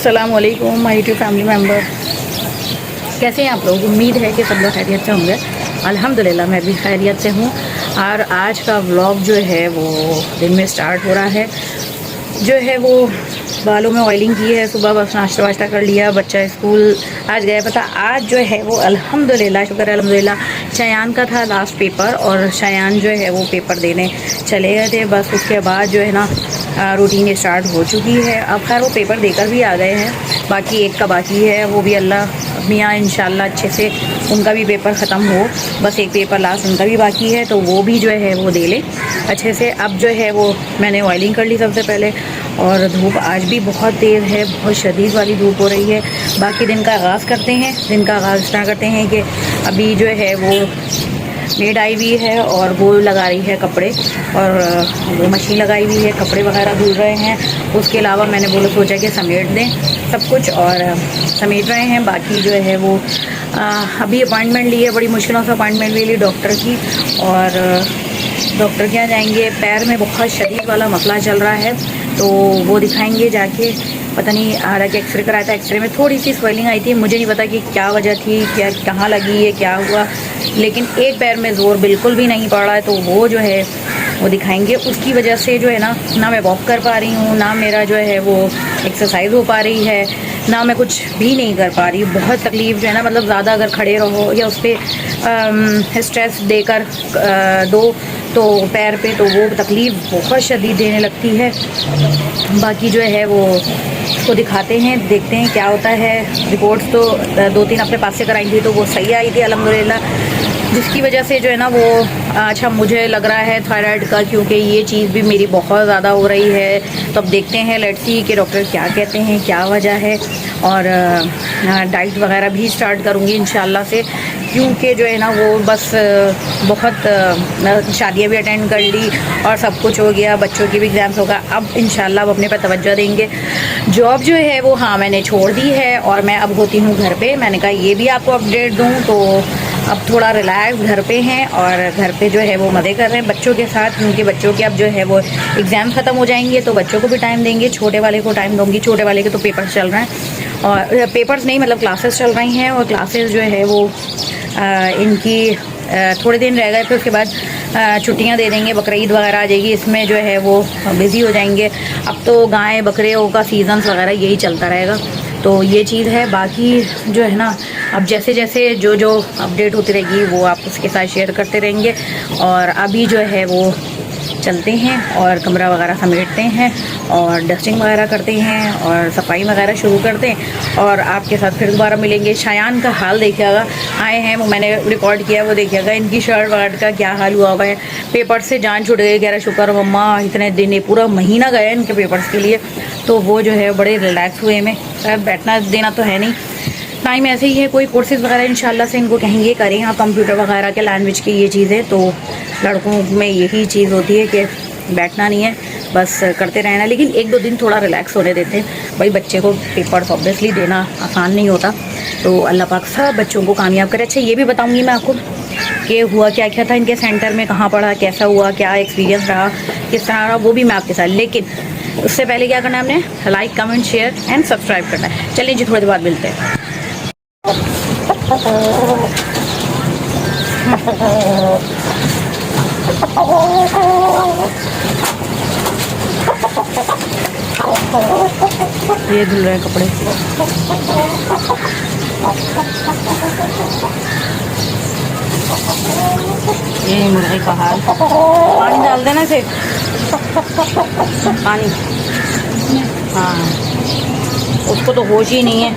अस्सलाम वालेकुम my YouTube family member, कैसे हैं आप लोग। उम्मीद है कि सब लोग खैरियत से होंगे। अल्हम्दुलिल्लाह मैं भी खैरियत से हूँ। और आज का व्लॉग जो है वो दिन में स्टार्ट हो रहा है। जो है वो बालों में ऑयलिंग की है, सुबह बस नाश्ता वाश्ता कर लिया, बच्चा स्कूल आज गया। पता आज जो है वो अल्हम्दुलिल्लाह शुक्र अल्हम्दुलिल्लाह शयान का था लास्ट पेपर, और शयान जो है वो पेपर देने चले गए थे। बस उसके बाद जो है ना रूटीन स्टार्ट हो चुकी है। अब खैर वो पेपर देकर भी आ गए हैं, बाकी एक का बाकी है, वो भी अल्लाह मियाँ इंशाल्लाह अच्छे से उनका भी पेपर ख़त्म हो। बस एक पेपर लास्ट उनका भी बाकी है, तो वो भी जो है वो दे ले अच्छे से। अब जो है वो मैंने ऑयलिंग कर ली सबसे पहले, और धूप आज भी बहुत तेज़ है, बहुत शदीद वाली धूप हो रही है। बाकी दिन का आगाज़ करते हैं। दिन का आगाज़ इस तरह करते हैं कि अभी जो है वो मेड आई हुई है और वो लगा रही है कपड़े, और वो मशीन लगाई हुई है, कपड़े वगैरह धुल रहे हैं। उसके अलावा मैंने बोला सोचा कि समेट दें सब कुछ, और समेट रहे हैं। बाकी जो है वो अभी अपॉइंटमेंट ली है, बड़ी मुश्किलों से अपॉइंटमेंट ले ली डॉक्टर की, और डॉक्टर के यहाँ जाएंगे। पैर में बहुत शदीद वाला मसला चल रहा है, तो वो दिखाएंगे जाके। पता नहीं आ रहा कि एक्सरे कराया था, एक्सरे में थोड़ी सी स्वेलिंग आई थी, मुझे नहीं पता कि क्या वजह थी, क्या कहाँ लगी है, क्या हुआ, लेकिन एक पैर में ज़ोर बिल्कुल भी नहीं पड़ रहा है, तो वो जो है वो दिखाएंगे। उसकी वजह से जो है ना मैं वॉक कर पा रही हूँ, ना मेरा जो है वो एक्सरसाइज हो पा रही है, ना मैं कुछ भी नहीं कर पा रही। बहुत तकलीफ़ जो है ना, मतलब ज़्यादा अगर खड़े रहो या उस पर स्ट्रेस देकर दो तो पैर पे, तो वो तकलीफ़ बहुत शदीद देने लगती है। बाकी जो है वो उसको दिखाते हैं, देखते हैं क्या होता है। रिपोर्ट्स तो 2-3 अपने पास से कराई थी, तो वो सही आई थी अल्हम्दुलिल्लाह, जिसकी वजह से जो है ना वो अच्छा मुझे लग रहा है थायराइड का, क्योंकि ये चीज़ भी मेरी बहुत ज़्यादा हो रही है। तो अब देखते हैं, लेट्स सी कि डॉक्टर क्या कहते हैं, क्या वजह है। और डाइट वगैरह भी स्टार्ट करूँगी इंशाल्लाह से, क्योंकि जो है ना वो बस बहुत शादियाँ भी अटेंड कर ली और सब कुछ हो गया, बच्चों की भी एग्ज़ाम्स होगा। अब इंशाल्लाह अब अपने पर तवज्जो देंगे। जॉब जो है वो हाँ मैंने छोड़ दी है, और मैं अब होती हूँ घर पे। मैंने कहा ये भी आपको अपडेट दूँ, तो अब थोड़ा रिलैक्स घर पे हैं, और घर पे जो है वो मज़े कर रहे हैं बच्चों के साथ, क्योंकि बच्चों के अब जो है वो एग्ज़ाम ख़त्म हो जाएंगे, तो बच्चों को भी टाइम देंगे, छोटे वाले को टाइम दूँगी। छोटे वाले के तो पेपर्स चल रहे हैं, और पेपर्स नहीं मतलब क्लासेस चल रही हैं, और क्लासेस जो है वो इनकी थोड़े दिन रह गए, फिर उसके बाद छुट्टियां दे देंगे, बकरीद वगैरह आ जाएगी, इसमें जो है वो बिज़ी हो जाएंगे। अब तो गाय बकरियों का सीज़न्स वगैरह यही चलता रहेगा, तो ये चीज़ है। बाकी जो है ना अब जैसे जैसे जो अपडेट होती रहेगी वो आप उसके साथ शेयर करते रहेंगे। और अभी जो है वो चलते हैं और कमरा वगैरह समेटते हैं, और डस्टिंग वगैरह करते हैं, और सफाई वगैरह शुरू करते हैं, और आपके साथ फिर दोबारा मिलेंगे। शयान का हाल देखिएगा, आए हैं वो मैंने रिकॉर्ड किया, वो देखिएगा इनकी शर्ट वगैरह का क्या हाल हुआ है। पेपर से जान छूट गई, कह रहा शुक्र मम्मा इतने दिन पूरा महीना गया इनके पेपर्स के लिए, तो वो जो है बड़े रिलैक्स हुए में। बैठना देना तो है नहीं, टाइम ऐसे ही है। कोई कोर्सेज़ वगैरह इंशाल्लाह से इनको कहेंगे करें, हाँ कंप्यूटर वगैरह के लैंग्वेज की ये चीज़ें, तो लड़कों में यही चीज़ होती है कि बैठना नहीं है, बस करते रहना। लेकिन 1-2 दिन थोड़ा रिलैक्स होने देते हैं भाई, बच्चे को पेपर्स ऑब्वियसली देना आसान नहीं होता, तो अल्लाह पाक सब बच्चों को कामयाब करे। अच्छा ये भी बताऊँगी मैं आपको कि हुआ क्या क्या था इनके सेंटर में, कहाँ पढ़ा, कैसा हुआ, क्या एक्सपीरियंस रहा, किस तरह रहा, वो भी मैं आपके साथ। लेकिन उससे पहले क्या करना है हमने, like comment share and subscribe करना है। चलिए जी थोड़ी देर बाद मिलते हैं। ये धुल रहे हैं कपड़े। ये मुर्गे का हाल, पानी डाल देना इसे, पानी। हाँ उसको तो होश ही नहीं है।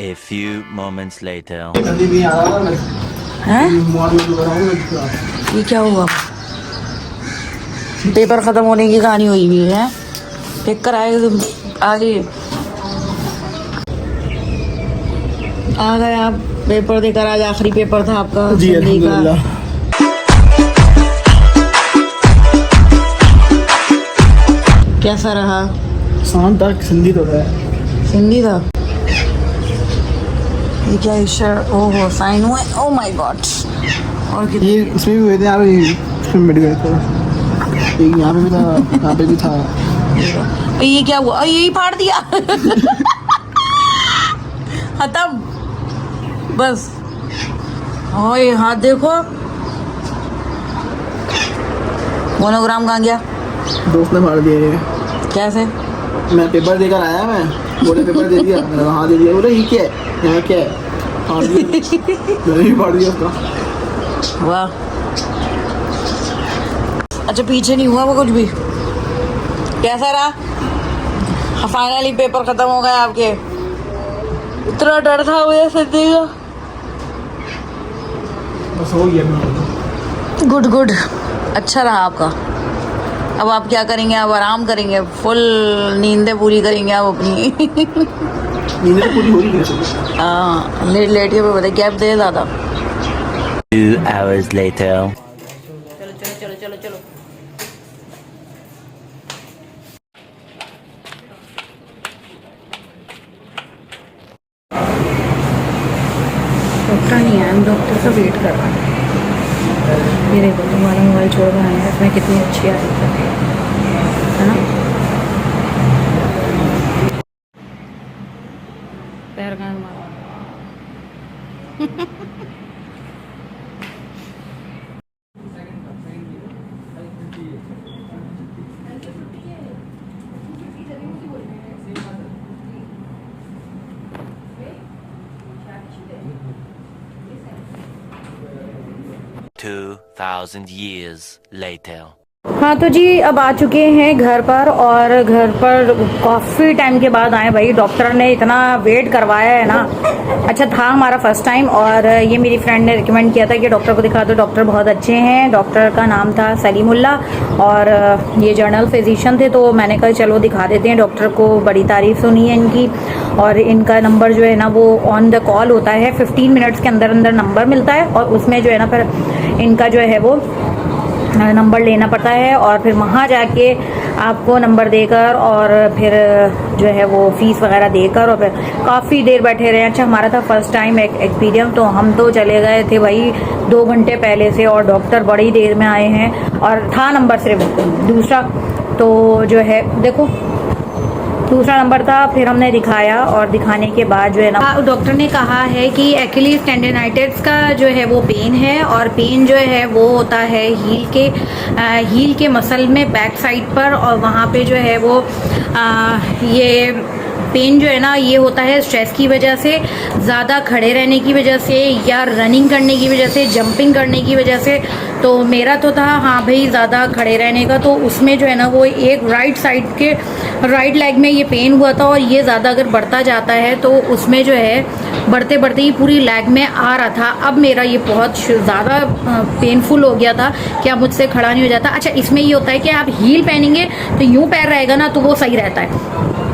A few moments later. हैं? ये क्या हुआ? पेपर ख़त्म होने की कहानी हुई हुई है, देख कर आए तुम आगे आ गए आप पेपर देकर। आज आखिरी पेपर था आपका जी अल्हम्दुलिल्लाह। कैसा रहा? आसान था, सिंधी तो है, हिंदी था। ये क्या इशर, ओहो साइन हुए, ओ माय गॉड। और ये इसमें भी हुए थे यार, इसमें बैठ गए थे, यहाँ पे भी था, यहाँ पे भी था। ये क्या हुआ? यही फाड़ दिया। खत्म बस। ओए हाथ देखो, मोनोग्राम कहाँ गया? दोस्त ने फाड़ दिया ये। कैसे? मैं पेपर देकर आया, मैं बोले पेपर दे दिया, मैंने कहा हाँ दे दिया। बोले ये क्या है, यहाँ क्या है? फाड़ दिया। मैंने भी फाड़ दिया उसका। वाह। अच्छा पीछे नहीं हुआ वो कुछ भी? कैसा रहा? फाइनली पेपर खत्म हो गए आपके। इतना डर था मुझे सच्ची का। बस हो गया। गुड गुड, अच्छा रहा आपका। अब आप क्या करेंगे? अब आराम करेंगे, फुल नींदें पूरी करेंगे आप अपनी। नींद तो पूरी हो रही है। हाँ लेट लेट के बताइए, गैप दे ज़्यादा। 2 hours later. चलो चलो चलो चलो चलो। डॉक्टर नहीं आया, हम डॉक्टर का वेट कर रहे हैं। ये देखो तुम्हारा मोबाइल छोड़ कर आए हैं, इसमें कितनी अच्छी आ रही है ना? पैर कहाँ मारा? 2,000 years later. हाँ तो जी अब आ चुके हैं घर पर, और घर पर काफ़ी टाइम के बाद आए भाई। डॉक्टर ने इतना वेट करवाया है ना। अच्छा था हमारा फर्स्ट टाइम, और ये मेरी फ्रेंड ने रिकमेंड किया था कि डॉक्टर को दिखा दो, डॉक्टर बहुत अच्छे हैं। डॉक्टर का नाम था सलीमुल्ला, और ये जर्नल फिजिशियन थे। तो मैंने कहा चलो दिखा देते हैं डॉक्टर को, बड़ी तारीफ सुनी है इनकी। और इनका नंबर जो है ना वो ऑन द कॉल होता है, 15 मिनट्स के अंदर अंदर नंबर मिलता है, और उसमें जो है ना फिर इनका जो है वो नंबर लेना पड़ता है, और फिर वहाँ जाके आपको नंबर देकर और फिर जो है वो फीस वगैरह देकर और फिर काफ़ी देर बैठे रहे। अच्छा हमारा था फर्स्ट टाइम एक्सपीरियंस, तो हम तो चले गए थे भाई 2 घंटे पहले से, और डॉक्टर बड़ी देर में आए हैं, और था नंबर सिर्फ दूसरा। तो जो है देखो दूसरा नंबर था, फिर हमने दिखाया, और दिखाने के बाद जो है ना डॉक्टर ने कहा है कि एक्चुअली टेंडिनाइटिस का जो है वो पेन है, और पेन जो है वो होता है हील के मसल में बैक साइड पर, और वहाँ पे जो है वो ये पेन जो है ना ये होता है स्ट्रेस की वजह से, ज़्यादा खड़े रहने की वजह से, या रनिंग करने की वजह से, जंपिंग करने की वजह से। तो मेरा तो था हाँ भाई ज़्यादा खड़े रहने का, तो उसमें जो है ना वो एक राइट साइड के राइट लेग में ये पेन हुआ था, और ये ज़्यादा अगर बढ़ता जाता है तो उसमें जो है बढ़ते बढ़ते ही पूरी लेग में आ रहा था। अब मेरा ये बहुत ज़्यादा पेनफुल हो गया था कि अब मुझसे खड़ा नहीं हो जाता। अच्छा इसमें ये होता है कि आप हील पहनेंगे तो यूँ पैर रहेगा ना तो वो सही रहता है,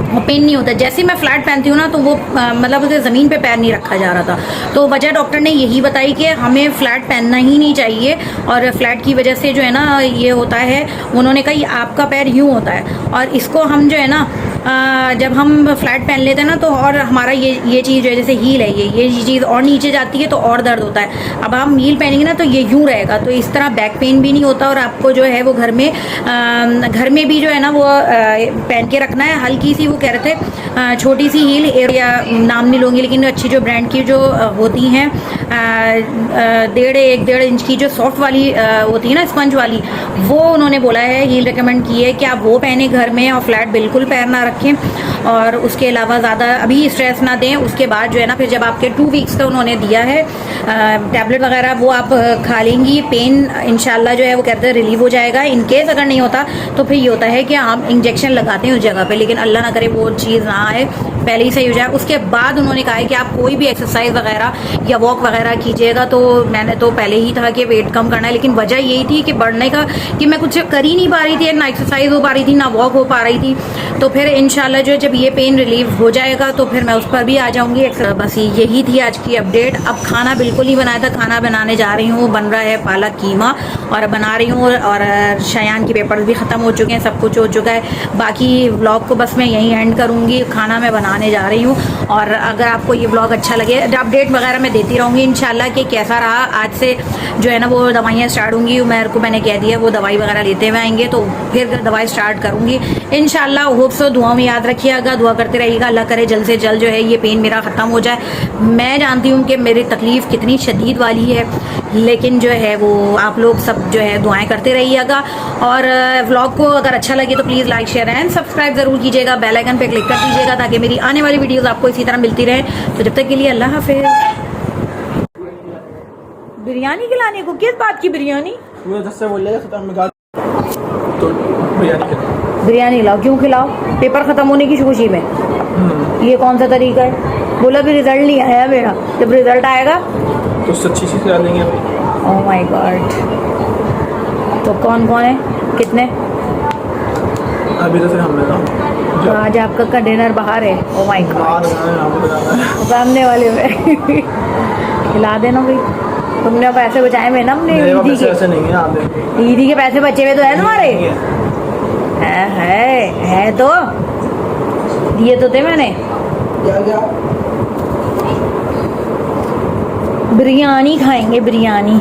और पेन नहीं होता। जैसे मैं फ्लैट पहनती हूँ ना तो वो मतलब उसे ज़मीन पे पैर नहीं रखा जा रहा था। तो वजह डॉक्टर ने यही बताई कि हमें फ़्लैट पहनना ही नहीं चाहिए, और फ्लैट की वजह से जो है ना ये होता है। उन्होंने कहा ये आपका पैर यूँ होता है, और इसको हम जो है ना जब हम फ्लैट पहन लेते हैं ना तो और हमारा ये चीज़ जो है जैसे हील है ये चीज़ और नीचे जाती है तो और दर्द होता है। अब हम हील पहनेंगे ना तो ये यूँ रहेगा, तो इस तरह बैक पेन भी नहीं होता, और आपको जो है वो घर में भी जो है ना वो पहन के रखना है। हल्की सी वो कह रहे थे छोटी सी हील, या नाम नहीं लूँगी लेकिन अच्छी जो ब्रांड की जो होती हैं 1.5 इंच की जो सॉफ्ट वाली होती है ना स्पंज वाली, वो उन्होंने बोला है हील रिकमेंड की है कि आप वो पहने घर में, और फ्लैट बिल्कुल पैर ना रखें, और उसके अलावा ज़्यादा अभी स्ट्रेस ना दें। उसके बाद जो है ना फिर जब आपके 2 वीक्स का उन्होंने दिया है टैबलेट वगैरह वो आप खा लेंगी, पेन इंशाल्लाह जो है वो कहते हैं रिलीव हो जाएगा। इन केस अगर नहीं होता तो फिर ये होता है कि आप इंजेक्शन लगाते हैं उस जगह पे, लेकिन अल्लाह ना करे वो चीज़ ना आए, पहले ही सही हो जाए। उसके बाद उन्होंने कहा है कि आप कोई भी एक्सरसाइज वगैरह या वॉक वगैरह कीजिएगा। तो मैंने तो पहले ही था कि वेट कम करना है, लेकिन वजह यही थी कि बढ़ने का कि मैं कुछ कर ही नहीं पा रही थी, ना एक्सरसाइज हो पा रही थी ना वॉक हो पा रही थी। तो फिर इंशाल्लाह जो जब ये पेन रिलीव हो जाएगा तो फिर मैं उस पर भी आ जाऊंगी। बस यही थी आज की अपडेट। अब खाना बिल्कुल नहीं बनाया था, खाना बनाने जा रही हूँ, बन रहा है पालक कीमा और बना रही हूँ। और शयान के पेपर्स भी ख़त्म हो चुके हैं, सब कुछ हो चुका है। बाकी व्लॉग को बस मैं यहीं एंड करूँगी, खाना मैं बना दिखाने जा रही हूँ। और अगर आपको ये ब्लॉग अच्छा लगे, अपडेट वगैरह मैं देती रहूँगी इंशाल्लाह कि कैसा रहा। आज से जो है ना वो दवाइयाँ स्टार्ट होंगी, मैंने कह दिया वो दवाई वगैरह लेते हुए आएंगे तो फिर दवाई स्टार्ट करूँगी इंशाल्लाह। होप सो, दुआ में याद रखिएगा, दुआ करते रहिएगा, अल्लाह करे जल्द से जल्द जो है ये पेन मेरा ख़त्म हो जाए। मैं जानती हूँ कि मेरी तकलीफ़ कितनी शदीद वाली है, लेकिन जो है वो आप लोग सब जो है दुआएं करते रहिएगा। और व्लॉग को अगर अच्छा लगे तो please like share and subscribe ज़रूर कीजिएगा, बेल आइकन पे क्लिक कर दीजिएगा ताकि मेरी आने वाली वीडियोस आपको इसी तरह मिलती रहे। तो जब तक के लिए अल्लाह हाफिज़। बिरयानी खिलाने को, किस बात की बिरयानी? मुझे 10 से बोलेगा तो बिरयानी खिलाओ। क्यों खिलाओ? पेपर ख़त्म होने की खुशी में? ये कौन सा तरीका है? बोला भी रिजल्ट नहीं आया मेरा, जब रिजल्ट आएगा तो सच्ची चीज़ खिला देंगे। Oh my God. तो कौन कौन है, कितने? अभी तो सिर्फ हम लोग। तो आज आपका का डिनर बाहर है? ओह माय गॉड, सामने वाले में खिला देना भाई। तुमने पैसे बचाए में ना अपने ईदी के? ऐसे नहीं है, आप ईदी के पैसे बचे हुए तो है तुम्हारे? है तो दिए तो थे मैंने। क्या बिरयानी खाएंगे, बिरयानी।